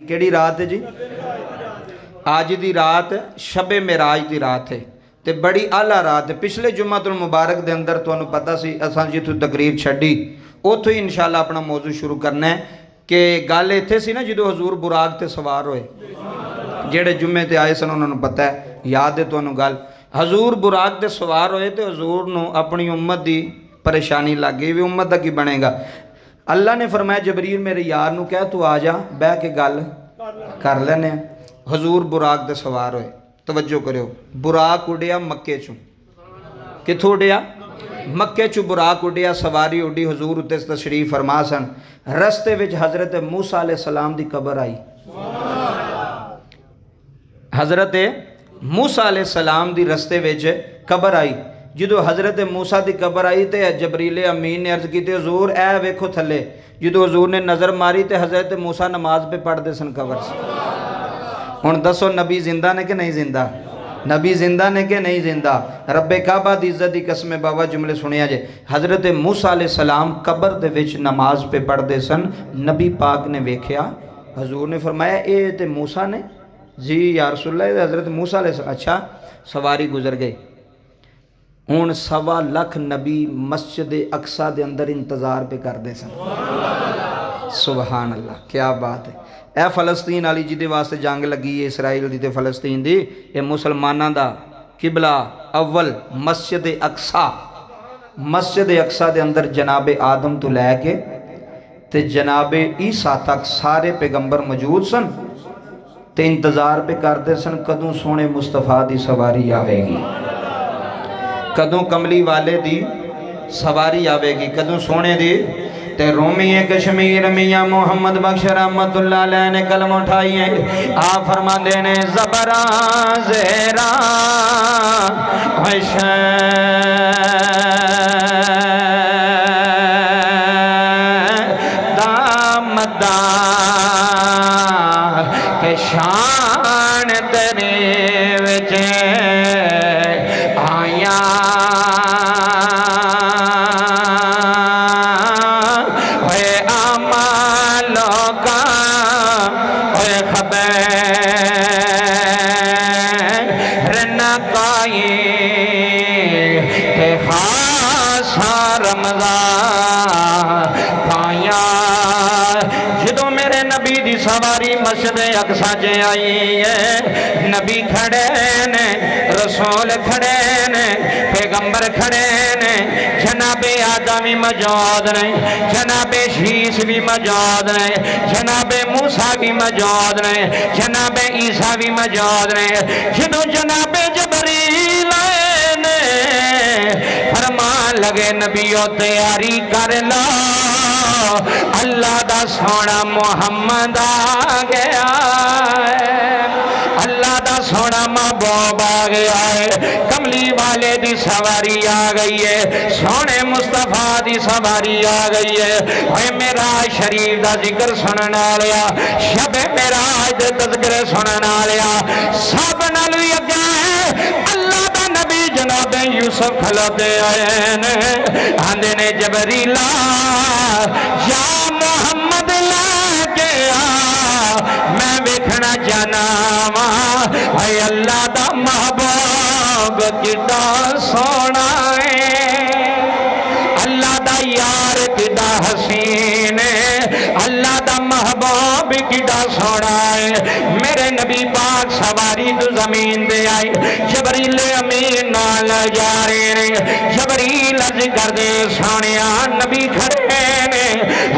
केड़ी रात है जी? आज दी रात शबे मेराज दी रात है ते बड़ी आला रात है। पिछले जुम्मतुल मुबारक दे अंदर तुहानू पता सी असां जिथों तकरीर छड्डी उत्थों ही इंशाअल्लाह अपना मौजू शुरू करना है कि गल इत्थे सी ना जदों हजूर बुराक ते सवार होए, जेड़े जुम्मे ते आए सन उन्हां नू पता है, याद है तुहानू गल। हजूर बुराक ते सवार होए ते हजूर नू अपनी उम्मत दी परेशानी लग गई भी उम्मत दा की बनेगा। अल्लाह ने फरमाया जबरील मेरे यार नू कह तू आ जा बह के गल कर लैने। हजूर बुराक दे सवार होए, तवज्जो करियो, बुराक उड़िया मक्के चों, कित्थों उड़िया? मक्के चों बुराक उड़िया, सवारी उड़ी, हजूर उत्ते तशरीफ फरमा सन। रस्ते विच हजरत मूसा अलैहि सलाम दी कबर आई। हजरत मूसा अलैहि सलाम दी रस्ते विच कबर आई। जदों हजरत मूसा की कबर आई तो जबरील अमीन ने अर्ज की हजूर ए वेखो थले। जदों हजूर ने नज़र मारी तो हजरत मूसा नमाज पे पढ़ते सन कबर से। हुण दसो नबी जिंदा ने कि नहीं जिंदा? नबी जिंदा ने कि नहीं जिंदा? रब्बे काबा दी इज्जत दी कसम बाबा जुमले सुनिया जे। हजरत मूसा अलैहि सलाम कबर दे विच नमाज पे पढ़ते सन। नबी पाक ने वेख्या, हजूर ने फरमाया ए ते मूसा ने? जी या रसूलल्लाह हजरत मूसा अलैहि सलाम। अच्छा, सवारी गुजर गई। हुण 1.25 लाख नबी मस्जिद अक्सा दे अंदर इंतजार पे करते सन। सुबहान अल्लाह, क्या बात है। ए फलस्तीन वाली जिहदे वास्ते जंग लगी है इसराइल दी ते फलस्तीन दी, ये मुसलमानां दा किबला अव्वल मस्जिद अक्सा। मस्जिद अक्सा दे अंदर जनाबे आदम तो लैके ते जनाबे ईसा तक सारे पैगंबर मौजूद सन ते इंतजार पे करते सन कदों सोने मुस्तफा दी सवारी आवेगी, कदों कमली वाले दी सवारी आवेगी, कदों सोने दी। ते रोमिए कश्मीर मियां मोहम्मद बख्श रहमतुल्लाह अलैह ने कलम उठाई है। आप फरमाते ने ज़बरा ज़ेरा दामदा के शान तेरे विच आया सवारी मस्जिद अक्सा च आई है। नबी खड़े ने, रसूल खड़े ने, पैगंबर खड़े ने, जनाबे आदम भी मौजूद ने, जनाबे शीश भी मौजूद ने, जनाबे मूसा भी मौजूद ने, जनाबे ईसा भी मौजूद ने। जदों जनाबे जबरील ने फरमान लगे नबीओ तैयारी कर लो, अल्लाह दा सोना मुहम्मद आ गया है, अल्लाह दा सोना महबूब आ गया है, कमली वाले दी सवारी आ गई है, सोने मुस्तफा दी सवारी आ गई है। ओए मेराज शरीफ दा जिक्र सुनने वालिया, शबे मेराज दे तज़किरे सुनने वालिया, सब नाल भी अगे अल्लाह दा नबी जनाब यूसुफ खलोते आए ने, आंदे ने जबरीला या मोहम्मद लाके आ, मैं वेखना जाना वा भाई अल्लाह दा महबूब कितना सोना है, अल्लाह दा यार कितना हसीन है, अल्लाह दा महबूब कितना सोना है। मेरे नबी पाक सवारी तो जमीन पे आई, जबरील अमीन नाल जा रहे ने। जबरील अर्ज करदे सोनिया नबी खड़े ने,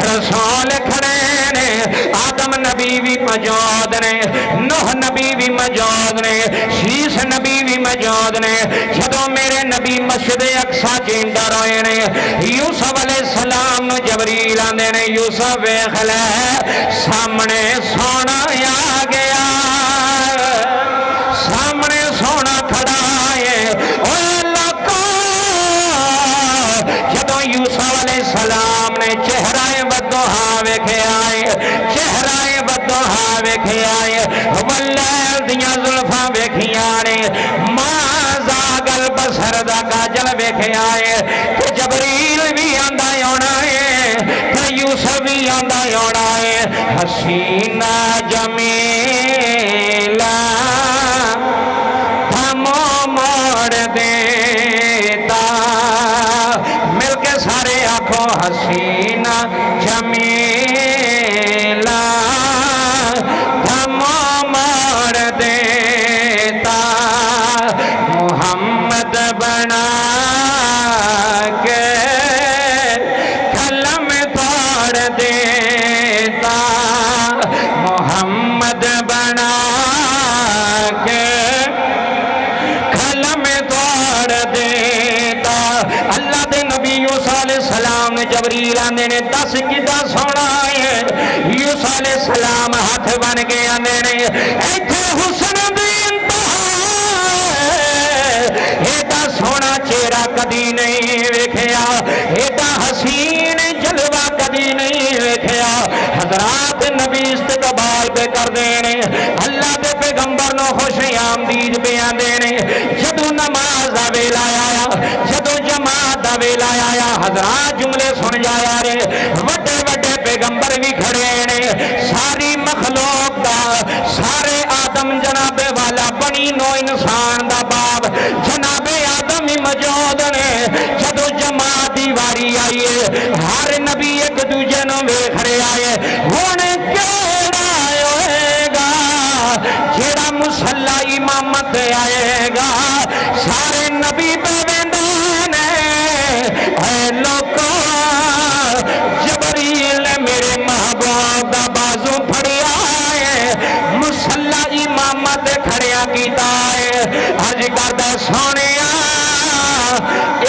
रसूल खड़े ने, आदम नबी भी मौजूद ने, नूह नबी भी मौजूद ने, शीश नबी भी मौजूद ने। जदों मेरे नबी मस्जिद अक्सा च अंदर होए ने, यूसुफ अलैहि सलाम नूं जबरील आंदे ने यूसुफ वेख लै सामने सोना आ गया, सामने सोना खड़ा है। ओए लोगों, जदों यूसुफ अलैहि सलाम ने चेहरा बदोहा वेख्या है, चेहरा बदोहा वेख्या है, वल्लैल दियां जुल्फां वेखिया ने, माज़ा गल बसर दा काजल वेख्या है, ते जबरील भी आंदा होना है, ते यूसुफ भी आंदा होना है। हसीना जमीला थमो मोड़ देता। मिलके सारे आखो हसीना जमीला थमो मोड़ देता। मोहम्मद बना के कलम तोड़ देता। मोहम्मद बना के कलम तोड़ देता। अल्लाह दे नबी यूसुफ अलैहिस्सलाम ने जबरील आंदे ने दस किदा सोना है। यूसुफ अलैहिस्सलाम हाथ बन के आंदे ने इत्थे हुस्न दी एडा सोना चेहरा कदी नहीं वेखिया, एडा हसीन जलवा कदी नहीं वेखिया। हजरात नबी इस्तकबाल पे कर देने, अल्लाह दे पैगंबर नो खुश आमदीद पे आंदे ने। जदों नमाज दा वेला आया, जदों जमात दा वेला आया, हजरात जुमले सुन जाया रे। वड्डे वड्डे पैगंबर भी खड़े ने, सारी मखलूक दा, सारे आदम जनाबे वाला बनी नो इंसान दा बाप जनाबे आदम ही मौजूद ने। जदों जमात दी वारी आई है, हर नबी एक दूजे नु वेख रहा है। हुण केड़ा होएगा जेड़ा मुसल्ला इमामत आएगा? सारे नबी पे वेंदे ने। ऐ लोको जबरील ने मेरे महबूब दा बाजू फड़िया है, मुसल्ला इमामत खड़िया कीता है। अज करदा सोने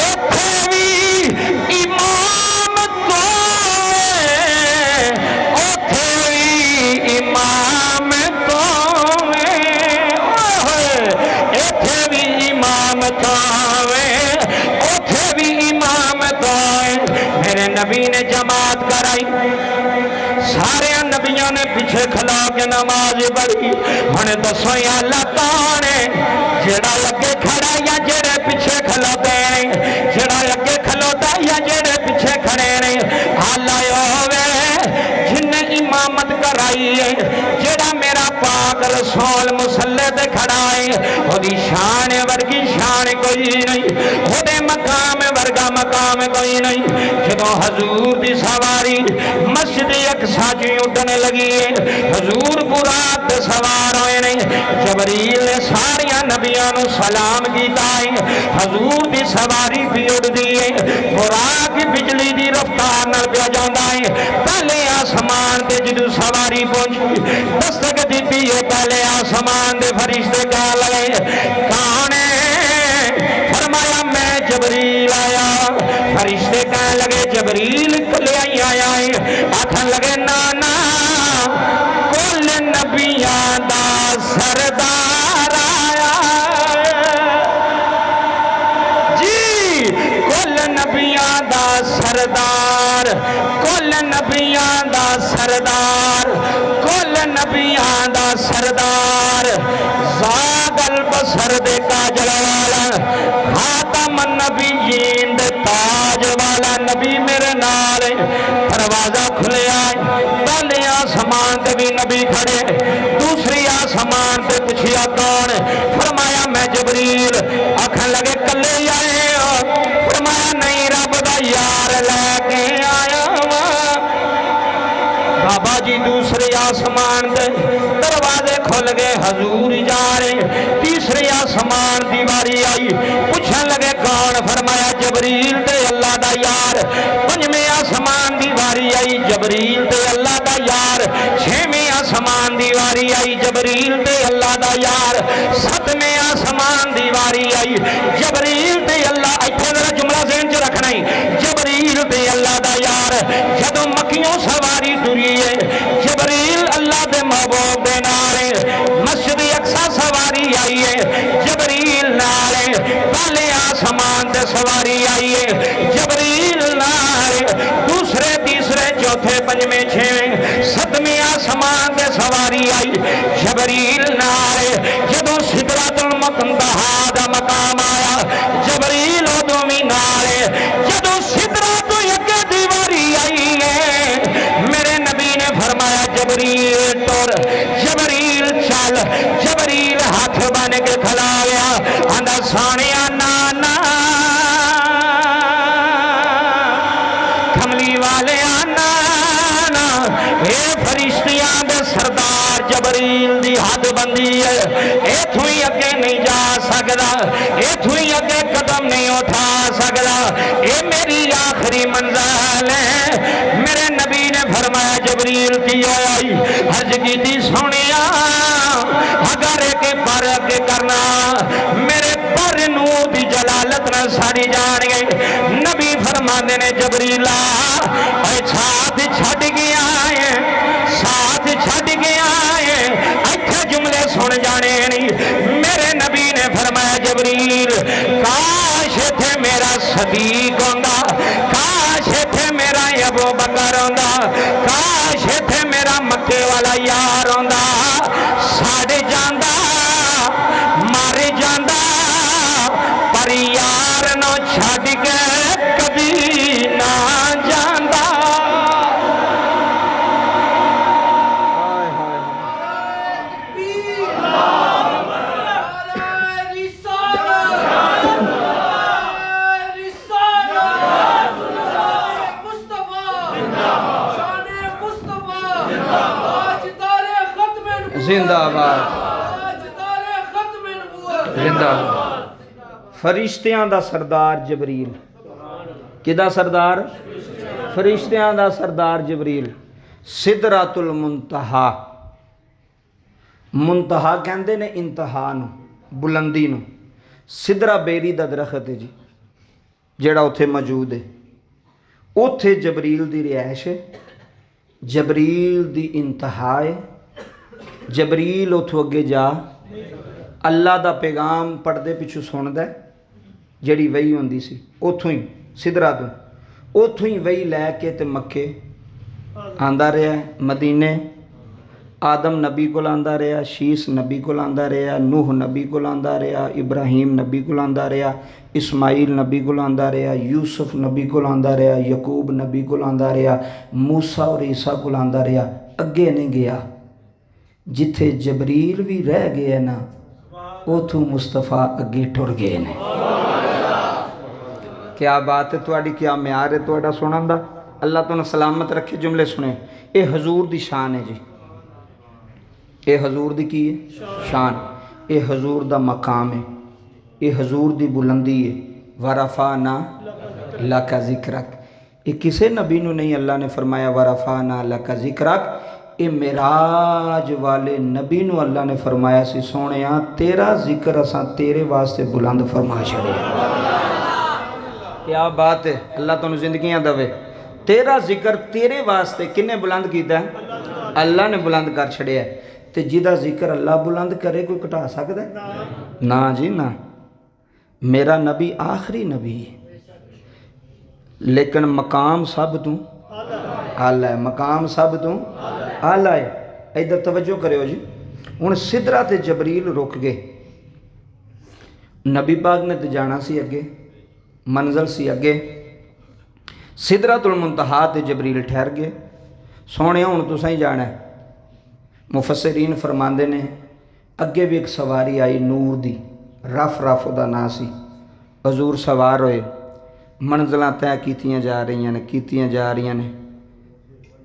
इत्थे भी इमाम तो उथे भी इमाम तो इत्थे भी इमाम तो उथे भी इमाम तो। मेरे नबी ने जमात कराई, सारे नबियों ने पीछे खलो के नमाज पढ़ी। हुण दसो अल्लाह कौन है जेड़ा लगे खड़ा या जेड़े पीछे खलोते ने? जेड़ा लगे खलोता या जेड़े पीछे खड़े ने? अल्लाह होवे जिन्ने इमामत कराई है, जेड़ा मेरा पाक रसूल मुसल्ले ते खड़ा है। ओदी शान वर्गी शान कोई नहीं, ओदे मकाम वर्गा मकाम कोई नहीं। जदों हजूर दी सवारी मस्जिद अक्सा च उड़ने लगी है, हजूर बुराक ते सवार होए ने। जबरील ने सारिया नबियां नू सलाम कीता है। हजूर दी सवारी भी उड़दी है, बुराक बिजली दी रफ्तार नाल पिया जांदा है। पहले आसमान ते जदों सवारी पहुंची, दस्तक दी है पहले आसमान दे फरिश्ते कह लगे कौन है? फरमाया मैं जबरील आया। फरिश्ते कह लगे जबरील कले आया है। आखन लगे नाना कुल नबियां दा सरदार आया जी, कुल नबियां दा सरदार, कुल नबियां दा सरदार, कुल नबियां दा सरदार। ज़ादल बसर दे काजल वाला, खातम नबीयीन दे ताज वाला नबी मेरे नाल। दरवाजा खुलिया, पहले आसमान ते भी नबी खड़े, दूसरी आसमान ते पूछिया कौन? फरमाया मैं जबरील। आखन लगे कले आए हो? फरमाया नहीं रब दा यार लेके आया वा। बाबा जी दूसरे आसमान दे दरवाजे खुल गए, हजूर जा रहे। तीसरे आसमान दी वारी आई, पूछन लगे कौन? फरमाया जबरील ते अल्लाह दा यार। पंजवें आसमान दी वारी आई, जबरील ते अल्लाह दा यार। छेवें आसमान दी वारी आई, जबरील ते अल्लाह दा यार। सतवें आसमान दी वारी आई, जबरील ते अल्लाह। इत्थे मेरा जुमला ज़हन च रखना ही, जबरील ते अल्लाह दा यार। जदों मक्कियों सवारी टुरी है, जबरील अल्लाह दे महबूब दे नाल मस्जिद अक्सा सवारी आई है, जबरील नाल। पहले आसमान ते सवारी आई है, जबरील नाल। दूसरे तीसरे चौथे पंजवें छेवें सतवें आसमान ते सवारी आई, जबरील नाल। जदों सिदरतुल मुंतहा दा मकाम आया, जबरील उदों भी नाल। जदों सिदरत तो अगे दी वारी आई है, मेरे नबी ने फरमाया टोर जबरील चल जबरील हाथ बन के खला गया आंदा सोनिया ना ना कमली वाले आना ना ये फरिश्तियां दे सरदार जबरील दी हद बंदी है इथों ही अगे नहीं जा सकता इथों ही अगे कदम नहीं उठा सकता ये मेरी आखिरी मंजिल है मेरे नबी ने फरमाया जबरील की आई अर्ज की सोनिया अगर के पर अगे करना मेरे पर नू दी जलालत न साड़ी जान गए नबी फरमाते ने जबरीला साथ छड़ गया है साथ छड़ गया है इत्थे जुमले सुन जाने नहीं मेरे नबी ने फरमाया जबरील काश थे मेरा सदीक होंदा काश थे मेरा अबू बकर होंदा काश थे मेरा मक्के वाला यार होंदा सड़ जांदा मर जांदा पर यार नो छड़ के कभी ना जांदा जिंदाबाद जिंदाबाद फरिश्तियां दा सरदार जबरील किदा सरदार फरिश्तियां दा सरदार जबरील सिदरातुल मुंतहा मुंतहा कहंदे ने इंतहा नूं बुलंदी नूं सिदरा बेरी दा दरखत है जी जेड़ा उत्थे मौजूद है उत्थे जबरील दी रिहाइश है जबरील दी इंतहा है जबरील उथों अगे जा अल्लाह दा पैगाम पढ़दे पिछू सुनदा जिहड़ी वही होंदी सी उथों ही सिदरा तो उथों ही वही लैके ते मक्के आंदा रहा मदीने आदम नबी को आंदा रहा शीस नबी को आंदा रहा नूह नबी को आंदा रहा इब्राहिम नबी को आंदा रहा इस्माइल नबी को आंदा रहा यूसुफ नबी को आंदा रहा यकूब नबी को आंदा रहा मूसा और ईसा को आंदा रहा अगे नहीं गया जिथे जबरील भी रह गए ना उथों मुस्तफा अगे टुर गए ने क्या बात है तुहाडी क्या म्यार है तुहाडा सुनन दा अल्लाह तुहानू सलामत रखे जुमले सुने ये हजूर दी शान है जी ये हजूर दी की है शान ये हजूर दा मकाम है ये हजूर दी बुलंदी है वरफाना लका जिक्रक ये किसे नबी नू नहीं अल्लाह ने फरमाया वरफाना लका जिक्रक ये मेराज वाले नबी नू अल्लाह ने फरमाया सी सोनिया तेरा जिक्र असां तेरे वास्ते बुलंद फरमा छड़िया क्या बात है अल्लाह तुहानू जिंदगियां दवे तेरा जिक्र तेरे वास्ते किन्ने बुलंद कीता है अल्लाह ने बुलंद कर छड़िया ते जिदा जिक्र अल्लाह बुलंद करे कोई घटा सकदा ना जी ना मेरा नबी आखिरी नबी है लेकिन मकाम सब तू आला है मकाम सब तू आला है इधर तवज्जो करियो जी हुण सिदरा ते जबरील रुक गए नबी पाक ने तो जाना सी अगे मंजिल सी अगे सिदरातुल मुंतहा ते जबरील ठहर गए सोने हुण तुसां ही जाना है मुफस्सिरीन फरमांदे ने अगे भी एक सवारी आई नूर दी रफ रफ उहदा नां सी हजूर सवार होए मंजिलां तय कीतियां जा रही ने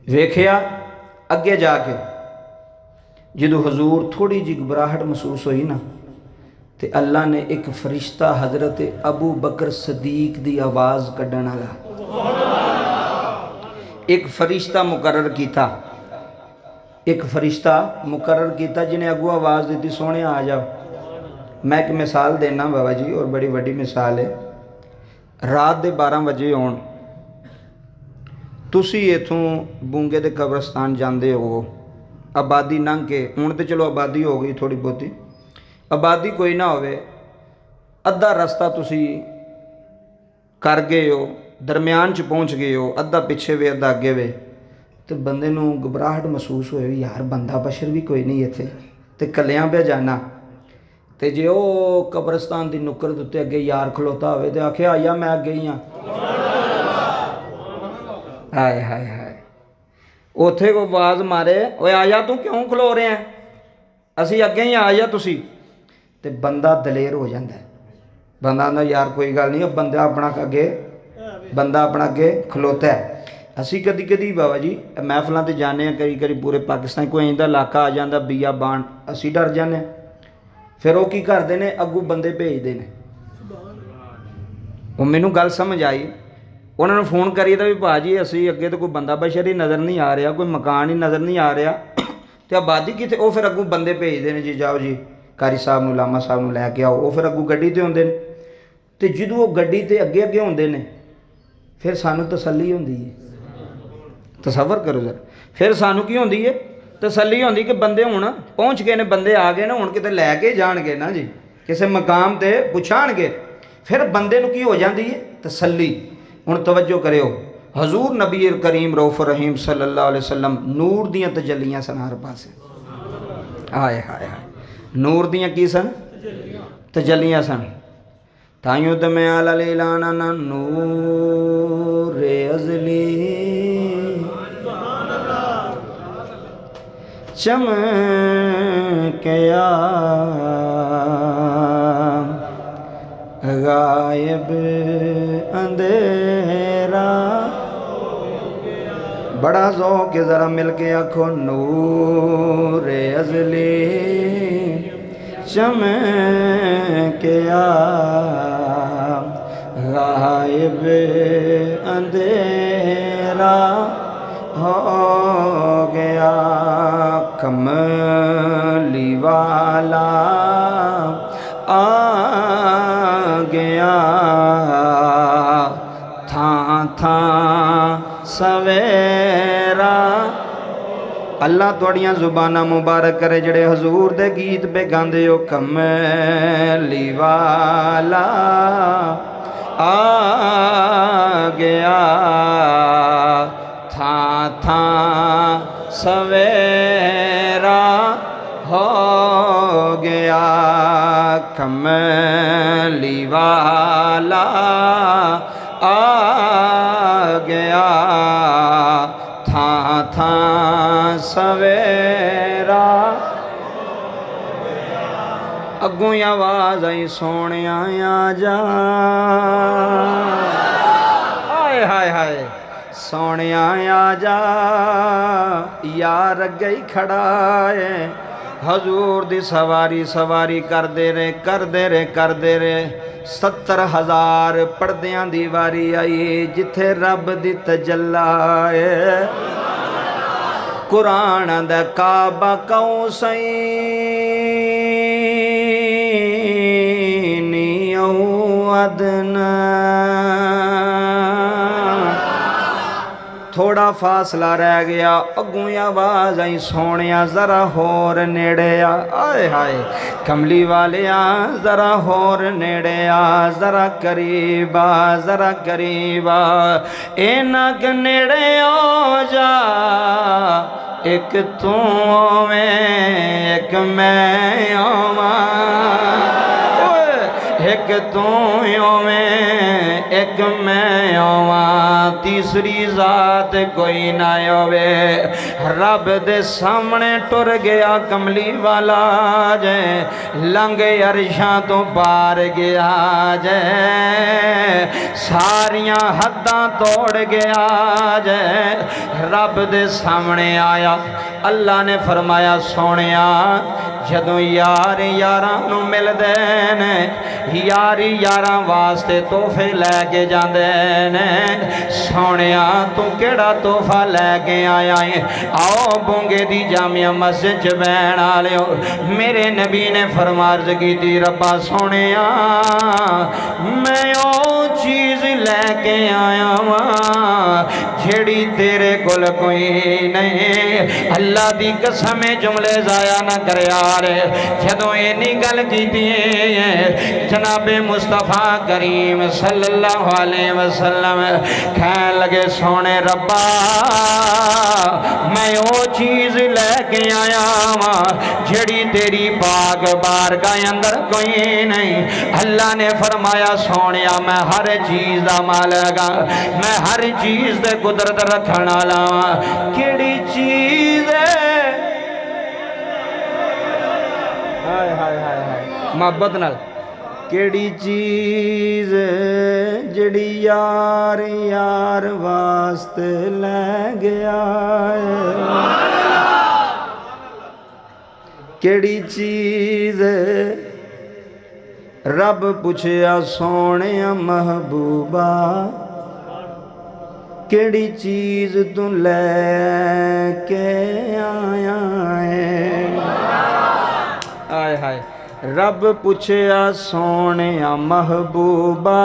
वेखिया अगे जाके जदों हजूर थोड़ी जी घबराहट महसूस हुई ना तो अल्लाह ने एक फरिश्ता हजरत अबू बकर सदीक दी आवाज़ कढ़ण वाला एक फरिश्ता मुकर्रर किया एक फरिश्ता मुकर्रर किया जिन्हें अगू आवाज़ दी सोने आ जाओ मैं एक मिसाल देना बाबा जी और बड़ी वड्डी मिसाल है रात के 12 बजे आउण तुसी इथों बूंगे दे कब्रस्तान जाते हो आबादी लंघ के हुण तो चलो आबादी हो गई थोड़ी बहुती आबादी कोई ना होवे अद्धा रस्ता तुसी कर गए हो दरम्यान च पहुँच गए हो अद्धा पिछे वे अद्धा अगे वे तो बंदे नूं घबराहट महसूस होए यार बंदा बशर भी कोई नहीं इत्थे ते कलियां पे जाना ते जे वो कब्रस्तान की नुक्कर दे उत्ते अगे यार खलोता होवे ते आखे आया मैं अगे ही हाँ हाय हाय हाय ਉੱਥੇ ਕੋਈ ਆਵਾਜ਼ ਮਾਰੇ, ਓਏ ਆ ਜਾ, ਤੂੰ ਕਿਉਂ ਖਲੋ ਰਿਹਾ, ਅਸੀਂ ਅੱਗੇ ਹੀ ਆ ਜਾ ਤੁਸੀਂ। ਤੇ ਬੰਦਾ ਦਲੇਰ ਹੋ ਜਾਂਦਾ, ਬੰਦਾ ਆਂਦਾ ਯਾਰ ਕੋਈ ਗੱਲ ਨਹੀਂ, ਬੰਦਾ ਆਪਣਾ ਅੱਗੇ ਖਲੋਤਾ ਹੈ। ਅਸੀਂ ਕਦੀ ਕਦੀ ਬਾਬਾ ਜੀ ਮਹਿਫਲਾਂ ਤੇ ਜਾਂਦੇ ਹਾਂ, ਕਈ ਪੂਰੇ ਪਾਕਿਸਤਾਨ ਕੋਈ ਇੰਦਾ ਇਲਾਕਾ ਆ ਜਾਂਦਾ ਬੀਆ ਬਾਣ, ਅਸੀਂ ਡਰ ਜਾਂਦੇ ਹਾਂ। ਫਿਰ ਉਹ ਕੀ ਕਰਦੇ ਨੇ, ਅੱਗੋਂ ਬੰਦੇ ਭੇਜਦੇ ਨੇ। ਉਹ ਮੈਨੂੰ ਗੱਲ ਸਮਝ ਆਈ, ਉਹਨਾਂ ਨੂੰ ਫੋਨ ਕਰੀਦਾ ਵੀ ਭਾਜੀ ਅਸੀਂ ਅੱਗੇ ਤਾਂ ਕੋਈ ਬੰਦਾ ਬਸ਼ਰ ਹੀ ਨਜ਼ਰ ਨਹੀਂ ਆ ਰਿਹਾ, ਕੋਈ ਮਕਾਨ ਹੀ ਨਜ਼ਰ ਨਹੀਂ ਆ ਰਿਹਾ, ਤੇ ਆਬਾਦੀ ਕਿਤੇ। ਉਹ ਫਿਰ ਅੱਗੋਂ ਬੰਦੇ ਭੇਜਦੇ ਨੇ, ਜੀ ਜਾਓ ਜੀ ਕਾਰੀ ਸਾਹਿਬ ਨੂੰ, ਲਾਮਾ ਸਾਹਿਬ ਨੂੰ ਲੈ ਕੇ ਆਓ। ਉਹ ਫਿਰ ਅੱਗੋਂ ਗੱਡੀ 'ਤੇ ਆਉਂਦੇ ਨੇ, ਅਤੇ ਜਦੋਂ ਉਹ ਗੱਡੀ 'ਤੇ ਅੱਗੇ ਹੁੰਦੇ ਨੇ, ਫਿਰ ਸਾਨੂੰ ਤਸੱਲੀ ਹੁੰਦੀ ਹੈ। ਤਸੱਵਰ ਕਰੋ ਜ਼ਰਾ, ਫਿਰ ਸਾਨੂੰ ਕੀ ਹੁੰਦੀ ਹੈ, ਤਸੱਲੀ ਹੁੰਦੀ ਕਿ ਬੰਦੇ ਹੁਣ ਪਹੁੰਚ ਗਏ ਨੇ, ਬੰਦੇ ਆ ਗਏ ਨੇ, ਹੁਣ ਕਿਤੇ ਲੈ ਕੇ ਜਾਣਗੇ ਨਾ ਜੀ, ਕਿਸੇ ਮਕਾਮ 'ਤੇ ਪਹੁੰਚਾਉਣਗੇ। ਫਿਰ ਬੰਦੇ ਨੂੰ ਕੀ ਹੋ ਜਾਂਦੀ ਹੈ, ਤਸੱਲੀ। ਹੁਣ ਤਵੱਜੋ ਕਰਿਓ, ਹਜ਼ੂਰ ਨਬੀ ਕਰੀਮ ਰਊਫ ਰਹੀਮ ਸੱਲੱਲਾਹੁ अलैहि वसल्लम ਨੂਰ ਦੀਆਂ ਤਜੱਲੀਆਂ ਸਨ ਹਰ ਪਾਸੇ। ਹਾਏ ਹਾਏ ਹਾਏ, ਨੂਰ ਦੀਆਂ ਕੀ ਸਨ, ਤਜੱਲੀਆਂ ਸਨ। ਤਾਈਓ ਤੇ ਮੈਂ ਆਲਾ ਲੀਲਾਨਾ ਨਾ ਨੂਰ ਅਜ਼ਲੀ ਚਮਕਿਆ गायब अंधेरा। बड़ा ज़ौक़ ज़रा मिल के आखो, नूर अज़ली चमकिया गायब अंधेरा हो गया। कमली वाला आ गया, था सवेरा। अल्लाह तुहाड़ियां ज़ुबानां मुबारक करे जेड़े हजूर दे गीत पे गांदे हो। कमली वाला आ गया, था सवेरा हो गया। कमली वाला आ गया, था सवेरा। अगों आवाज आई, सोने आ जा। हाय हाय हाय, सोने आ जा, यार अगे ही खड़ा है। हजूर दी सवारी सवारी करते रहे 70,000 पड़दियां दी वारी आई। जिथे रब दी तजल्ला है, कुरान दा काबा कौसैनी औ अदना। थोड़ा फासला रह गया, अगों आवाज आई, सोनिया जरा होर नेड़े आ। आए हाय, कमली वालिया जरा होर नेड़े आ, जरा करीबा, जरा करीबा। इना क नेड़े आ जा, एक तू में एक मैं आवा। एक तू में एक मैं आवा, तीसरी जात कोई ना होवे। रब दे सामने टुर गया कमली वाला जे, लंघ अरशां तो पार गया जे, सारियां हद्दां तोड़ गया जे। रब दे सामने आया, अल्लाह ने फरमाया, सोनिया जदों यार यारां नूं मिलदे ने, यारी यारां वास्ते तोहफे लैके जांदे ने। सोनिया तू केड़ा तोहफा लैके आया है? आओ बूंगे दी जामिया मस्जिद च बैण आलियो, मेरे नबी ने फरमार्ज की थी, रब्बा सोनिया मैं ओ चीज़ लैके आया वां जेड़ी तेरे कोल कोई नहीं। अल्लाह दी कसम जुमले जाया ना करे यार। जदों इन्नी गल कीती जनाबे मुस्तफा करीम सल्लल्लाहु अलैहि वसल्लम कहन लगे, सोने रब्बा मैं ओ चीज़ लैके आया वां جڑی تیری پاک بارگاہ اندر کوئی نہیں۔ اللہ نے فرمایا سونیا میں ہر چیز دا مالک ہاں، میں ہر چیز دے قدرت رکھن والا ہاں۔ کیڑی چیز ہے ہائے ہائے ہائے ہائے محبت نال، کیڑی چیز جڑی یار یار واسطے لے گیا ہے، کیڑی چیز رب پوچھیا سونے محبوبہ کیڑی چیز تو لے کے آیا ہے، آئے ہائے رب پوچھیا سونے محبوبہ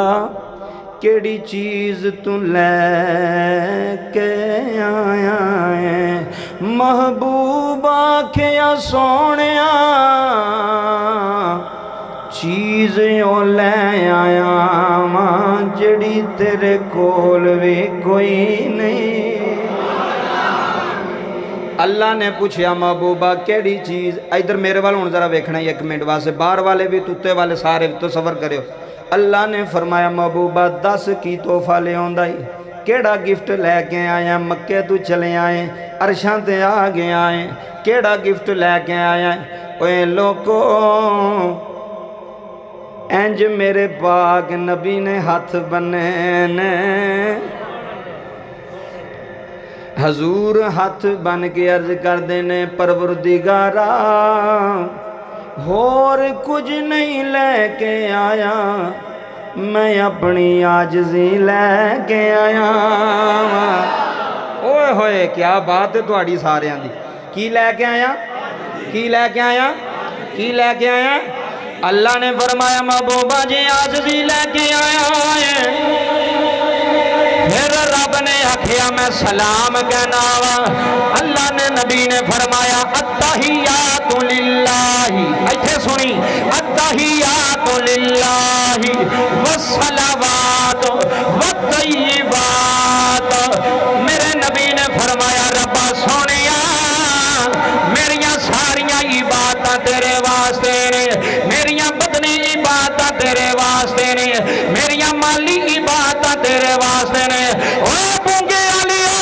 کیڑی چیز تو لے کے آیا ہے، محبوبہ کیا سونیا چیز او لے آیا ماں جڑی تیرے کول بھی کوئی نہیں۔ اللہ نے پوچھیا محبوبہ کیڑی چیز، ادھر میرے والے ہوں ذرا ویکھنا ہی ایک منٹ واسطے، باہر والے بھی توتے والے سارے تصور کرو۔ اللہ نے فرمایا محبوبہ دس کی تحفہ لے آئی، کیڑا گفٹ لے کے آیا، مکے تو چلے آئے عرشاں تے آ گئے آئے، کیڑا گفٹ لے کے آیا، اوے لوکو انج میرے پاک نبی نے ہاتھ بنے نے، حضور ہاتھ بن کے عرض کر دینے پروردگارا اور کچھ نہیں لے کے آیا، میں اپنی عاجزی لے کے آیا۔ اوئے ہوئے کیا بات ہے تہاڈی ساریاں دی، کی لے کے آیا، کی لے کے آیا، کی لے کے آیا؟ اللہ نے فرمایا محبوبہ جی عاجزی لے کے آیا ہے، پھر رب نے آکھیا میں سلام کہنا وا، اللہ نے نبی نے فرمایا التحیات للہ، ایتھے سنی التحیات للہ والصلوات والطیبات، میرے نبی نے فرمایا ربا سونیا میریاں ساریاں عبادتاں تیرے واسطے نے، میریاں بدنی عبادتاں تیرے واسطے نے، میریاں مالی عبادتاں تیرے واسطے نے۔ اوہ بونگے والیو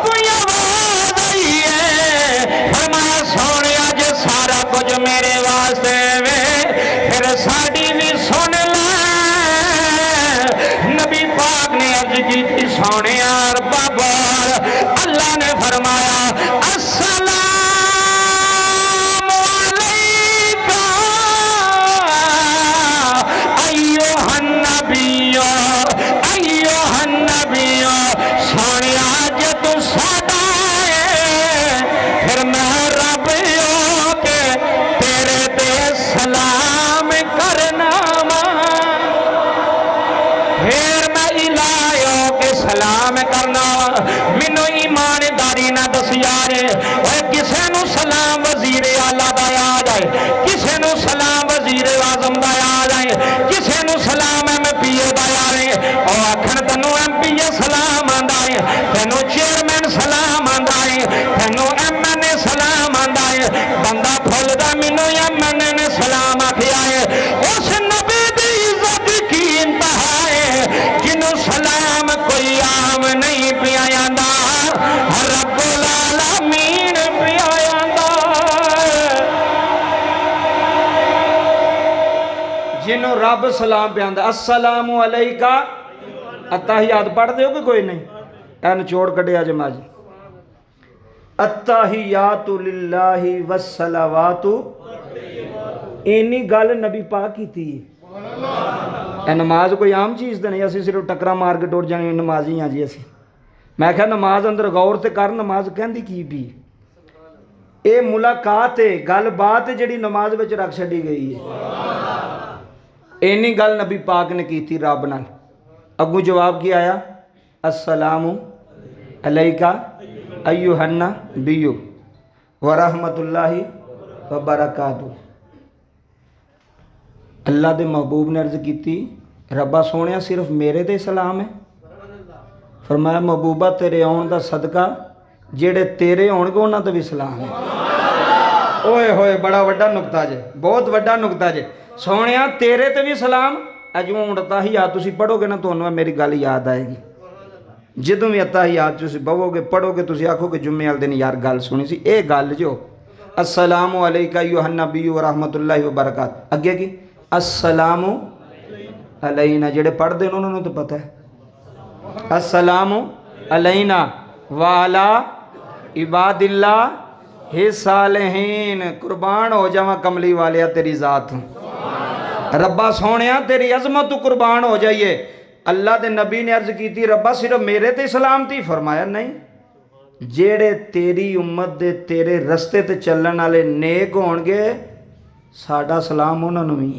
کوئی آواز آئی ہے، فرمایا سونیا جے سارا کچھ میرے واسطے وے پھر ساڈی بھی سن لے۔ نبی پاک نے عرض کی تھی سونیا ربا بول، اللہ نے فرمایا السلام علیکہ ایھا النبی ایھا النبی، سونیا جے تو ساڈا ہے پھر میں رب ہو کے تیرے تے سلام کرنا وا، پھر میں الہ ہو کے سلام کرنا وا۔ مینوں ایمانداری نہ دس یار، اور کسے نو سلام وزیر اعلیٰ دا آ جائے، کسے نو سلام وزیر اعظم دا آ جائے، کسے نو سلام ایم پی اے دا آ جائے، اور آکھن تینوں ایم پی اے سلام آندا ہے، تینوں چیئرمین سلام آندا ہے، تینوں ایم این اے سلام آندا ہے، بندہ بھولدا مینوں ایم این اے نے سلام آکھیا ہے۔ اس نبی دی عزت کی انتہا ہے جنوں سلام کوئی عام نہیں پیا آندا، رب العالمین پیا آندا، جنوں رب سلام پہ آندا۔ السلام علیکہ التحیات پڑھ دے ہو کہ کوئی نہیں؟ اے نچوڑ کڈیا جمع جی، التحیات للہ والصلوات، اینی گل نبی پاک کی تھی۔ اے نماز کوئی عام چیز تو نہیں، اسی صرف ٹکرا مار کے ٹوٹ جانے نمازی ہاں جی اسی۔ میں کہا نماز اندر غور تے کر، نماز کہندی کی بھی اے ملاقات ہے، گل بات ہے جڑی نماز وچ رکھ چھڈی گئی ہے۔ اینی گل نبی پاک نے کی تھی رب نال، اگوں جواب کی آیا السلام علیکہ ایھا النبی ورحمۃ اللہ وبرکاتہ۔ اللہ دے محبوب نے عرض کی ربا سونیا صرف میرے تے سلام ہے؟ فرمایا محبوبہ تیرے آن دا صدقہ جیڑے تیرے ہون گے انہاں تے بھی سلام ہے۔ ओए होए बड़ा वड्डा नुकता जे, बहुत वड्डा नुकता जे। सोहणिया तेरे ते भी सलाम। अज हूँ अत्ताहियात तुसीं पढ़ोगे ना, तुहानूं मेरी गल याद आएगी। जदों भी अत्ताहियात तुसीं बवोगे पढ़ोगे, तुसीं आखोगे जुम्मे वाले दिन यार गल सुनी सी। ये गल जो अस्सलामु अलैका अय्युहन नबी व रहमतुल्लाहि व बरकात, अगे की अस्सलामु अलैना। जेड़े पढ़ते हैं उन्होंने तो पता है। अस्सलामु अलैना वाला इबादिल्ला हे सालेहीन। कुर्बान हो जावा कमली वालिया तेरी जात, रब्बा सोहणिया तेरी अजमत तू कुर्बान हो जाइए। अल्लाह के नबी ने अर्ज की, रब्बा सिर्फ मेरे ते सलामती? फरमाया नहीं, जेड़े तेरी उम्मत दे तेरे रस्ते ते चलण वाले नेक होणगे, साडा सलाम उन्होंने भी।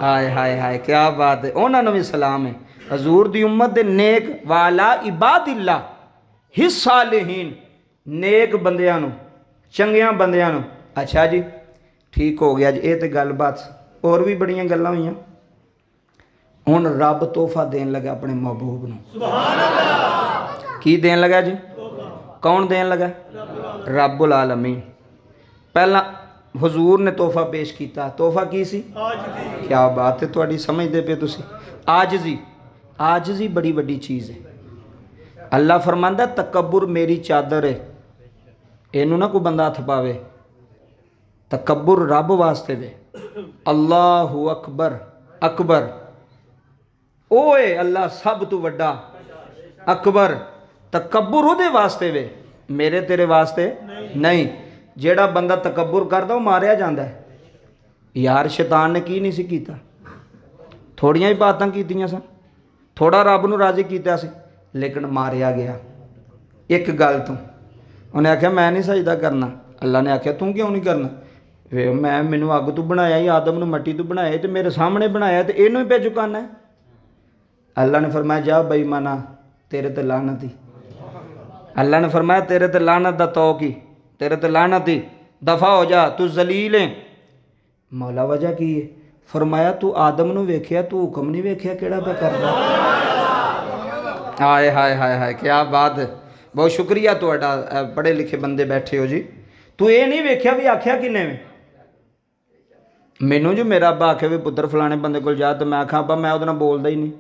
हाय हाय हाय क्या बात है, उन्होंने भी सलाम है। हजूर दी उम्मत दे नेक वाला इबादिल्ला हिस्सालिहीन, नेक बंदियां नूं, चंगियां बंदियां नूं। अच्छा जी ठीक हो गया जी, ये तो गलबात और भी बड़ियां गल्लां होईयां। हुण रब तोहफा देन लगा अपने महबूब नूं। की देन लगा जी? कौन देन लगा? रब्बुल आलमीन। पहला हुजूर ने तोहफा पेश किया। तोहफा की सी? क्या बात है, तुहाडी समझदे पे तुसीं। आजजी, आजजी बड़ी वड्डी चीज़ है। अल्लाह फरमांदा तकब्बुर मेरी चादर है, इनू ना कोई बंदा हथ पावे। तकब्बुर रब वास्ते वे। अल्लाहु अकबर, अकबर ओए अल्लाह सब तू वड्डा, अकबर तकब्बुर उहदे वास्ते वे, मेरे तेरे वास्ते नहीं। जेड़ा बंदा तकब्बुर करदा वो मारिया जांदा है। यार शैतान ने की नहीं सी कीता, थोड़ियां ही बातां कीतियां सन, थोड़ा रब नूं राजी कीता सी, लेकिन मारिया गया एक गल तो। उन्हें आख्या मैं नहीं सजदा करना। अल्लाह ने आख्या तू क्यों नहीं करना? वे मैं मैनू अग तू बनाया ही, आदम नूं मट्टी तू बनाया तो मेरे सामने बनाया, तो इनू ही पे चुकाना है। अल्लाह ने फरमाया जा बेईमाना तेरे ते लानत ही। अल्लाह ने फरमाया तेरे ते लानत दा तो की, तेरे ते लानत ही, दफा हो जा, तू जलील है। मौला वजह की है? फरमाया तू आदम नूं वेख्या, तू हुक्म नहीं वेख्या केड़ा पे करदा। हाय हाय हाय हाय क्या बात है, बहुत शुक्रिया तुहाडा, पढ़े लिखे बंदे बैठे हो जी। तू ये नहीं वेख्या भी आख्या किन्ने में? मैनू जो मेरा अब्बा आखे भी पुत्र फलाने बंदे को जा, तो मैं आखा अब्बा मैं उहदे नाल बोलदा ही नहीं।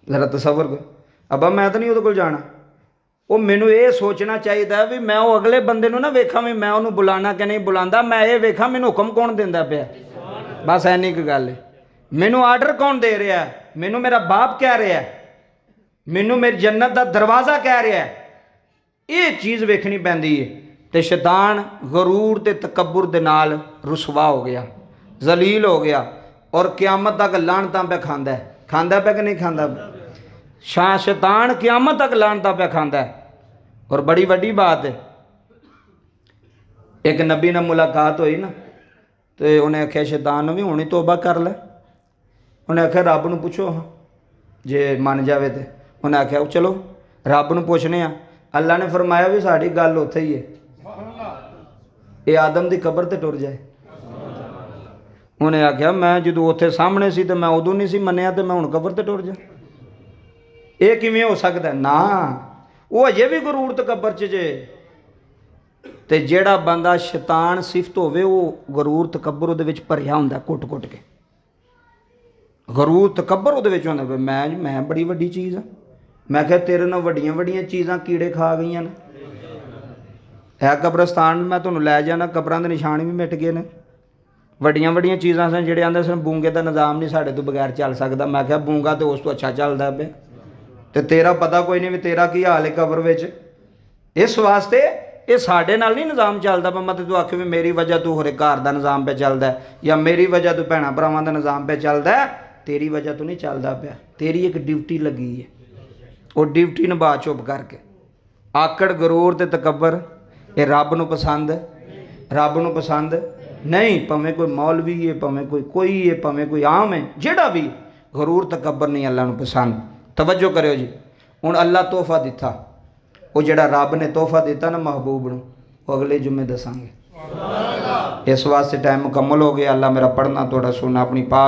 जरा तसव्वुर कर, अब्बा मैं तो नहीं उहदे कोल जाना। वो मैनू ये सोचना चाहिए भी मैं वो अगले बंदे नूं ना वेखा भी मैं उन्होंने बुलाना कि नहीं बुलांदा, मैं ये वेखा मैनू हुक्म कौन देंदा पिया। बस इन्नी क गल है। मैनू आर्डर कौन दे रहा है? मैनू मेरा बाप कह रहा है, मैनू मेरी जन्नत का दरवाज़ा कह रहा है। ये चीज़ वेखनी पैंदी है। तो शैतान गरूर ते तकब्बुर दे नाल रुसवा हो गया, जलील हो गया, और क़यामत तक लानतां पे खांदा है। खांदा पे कि नहीं खांदा? शैतान क़यामत तक लानतां पे खांदा है। और बड़ी वड्डी बात है, एक नबी ने मुलाकात हुई ना, तो उन्हें आख्या शैतान भी हुण ही तौबा कर ले। उन्हें आख्या रब नूं पुछो हाँ जे मन जावे तो। उन्हें आख्या चलो रब नूं पुछने आ। अल्लाह ने फरमाया भी साड़ी गल उत्थे ही है, ये आदम की कबर ते टुर जाए। उन्हें आख्या मैं जो उत्थे सामने सी तो मैं उदों नहीं सी मन्निया, तो मैं हुण कबर ते टुर जा। ये किवें हो सकता? ना, वो अजे भी गरूर तकब्बर च जे। ते जेड़ा बंदा शैतान सिफत होवे वो गरूर तकब्बर उहदे विच भरिया हुंदा, कुट कुट के गरूर तकब्बर उहदे विच हुंदा। मैं बड़ी वड्डी चीज़ हाँ। मैं क्या तेरे नाल वड्डियां वड्डियां चीज़ां कीड़े खा गई ने। है कब्रस्तान मैं तुहानूं लै जाना, कब्रां दे निशान भी मिट गए ने। वड्डियां वड्डियां चीज़ां सन जेहड़े आंदे सन बूंगे का निज़ाम नहीं साढ़े तो बगैर चल सकता। मैं क्या बूंगा तो उस तो अच्छा चलदा पे, ते तेरा पता कोई नहीं भी तेरा की हाल है कब्र विच। इस वास्ते ये साढ़े नाल नहीं निज़ाम चलदा पा। मतलब तू आखे भी मेरी वजह तू होरे घर का निज़ाम पे चलदा है, या मेरी वजह तू भैणां भरावां का निज़ाम पे चलदा है, तेरी वजह तो नहीं चलदा पिया। तेरी एक ड्यूटी लगी है, वो ड्यूटी निभा चुप करके। आकड़ गरूर ते तकब्बर ये रब नूं पसंद, रब नूं पसंद नहीं। भावें कोई मौलवी है, भावें कोई है, भावें कोई आम है, जेड़ा भी गरूर तकब्बर नहीं अल्लाह नूं पसंद। तवज्जो करो जी। हुण अल्लाह तोहफा दिता, वो जेड़ा रब ने तोहफा दिता ना महबूब नूं, वो अगले जुम्मे दसांगे। इस वास्ते टाइम मुकम्मल हो गया। अल्लाह मेरा पढ़ना थोड़ा सुनना अपनी पाक